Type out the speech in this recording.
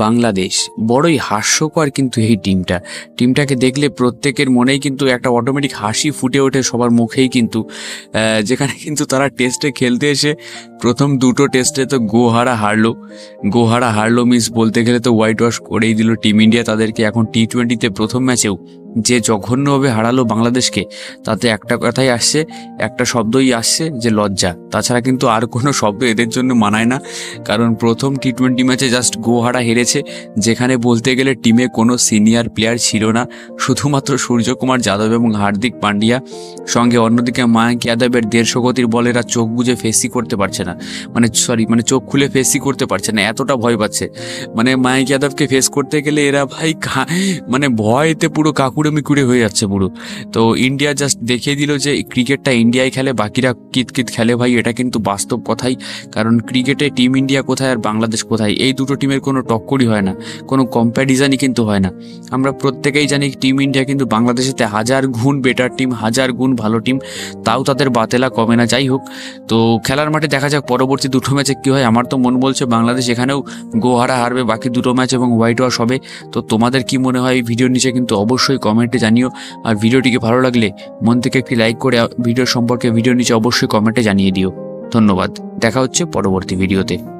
বাংলাদেশ বড়ই হাস্যকর কিন্তু এই টিমটাকে দেখলে প্রত্যেকের মনেই কিন্তু একটা অটোমেটিক হাসি ফুটে ওঠে সবার মুখেই কিন্তু যেখানে কিন্তু তারা টেস্টে খেলতে এসে প্রথম দুটো টেস্টে তো গোহারা হারলো মিস বলতে গেলে তো হোয়াইট ওয়াশ করেই দিল টিম ইন্ডিয়া তাদেরকে। এখন টি-20-তে প্রথম ম্যাচেও যে জঘন্যভাবে হারালো বাংলাদেশকে, তাতে একটা কথাই আসছে, একটা শব্দই আসছে যে লজ্জা। তাছাড়া কিন্তু আর কোনো শব্দ এদের জন্য মানায় না, কারণ প্রথম টি-20 ম্যাচে জাস্ট গোহারা হেরেছে, যেখানে বলতে গেলে টিমে কোনো সিনিয়র প্লেয়ার ছিল না, শুধুমাত্র সূর্যকুমার যাদব এবং হার্দিক পান্ডিয়া। সঙ্গে অন্যদিকে মায়াঙ্ক যাদবের 150 গতির বলেরা চোখ বুজে ফেসই করতে পারছে না, মানে চোখ খুলে ফেসই করতে পারছে না, এতটা ভয় পাচ্ছে। মানে মায়াঙ্ক যাদবকে ফেস করতে গেলে এরা ভাই মানে ভয়তে পুরো কাকুড়ে মিকুড়ে হয়ে যাচ্ছে পুরো। তো ইন্ডিয়া জাস্ট দেখিয়ে দিল যে ক্রিকেটটা ইন্ডিয়ায় খেলে, বাকিরা কিতকিত খেলে ভাই, এটা কিন্তু বাস্তব কথাই। কারণ ক্রিকেটে টিম ইন্ডিয়া কোথায় আর বাংলাদেশ কোথায়, এই দুটো টিমের কোনো টক্করই হয় না, কোনো কম্প্যারিজনই কিন্তু হয় না। আমরা প্রত্যেকেই জানি টিম ইন্ডিয়া কিন্তু বাংলাদেশেতে 1000 গুণ বেটার টিম, 1000 গুণ ভালো টিম, তাও তাদের বাতেলা কমে না। যাই হোক, তো খেলার মাঠে দেখা যাক পরবর্তী দুটো ম্যাচে কী হয়। আমার তো মন বলছে বাংলাদেশ এখানেও গোহারা হারবে বাকি দুটো ম্যাচ এবং হোয়াইট ওয়াশ হবে। তো তোমাদের কি মনে হয় এই ভিডিওর নিচে কিন্তু অবশ্যই কমেন্টে জানিও। আর ভিডিওটিকে ভালো লাগলে মন থেকে একটি লাইক করে ভিডিও সম্পর্কে ভিডিওর নিচে অবশ্যই কমেন্টে জানিয়ে দিও। ধন্যবাদ, দেখা হচ্ছে পরবর্তী ভিডিওতে।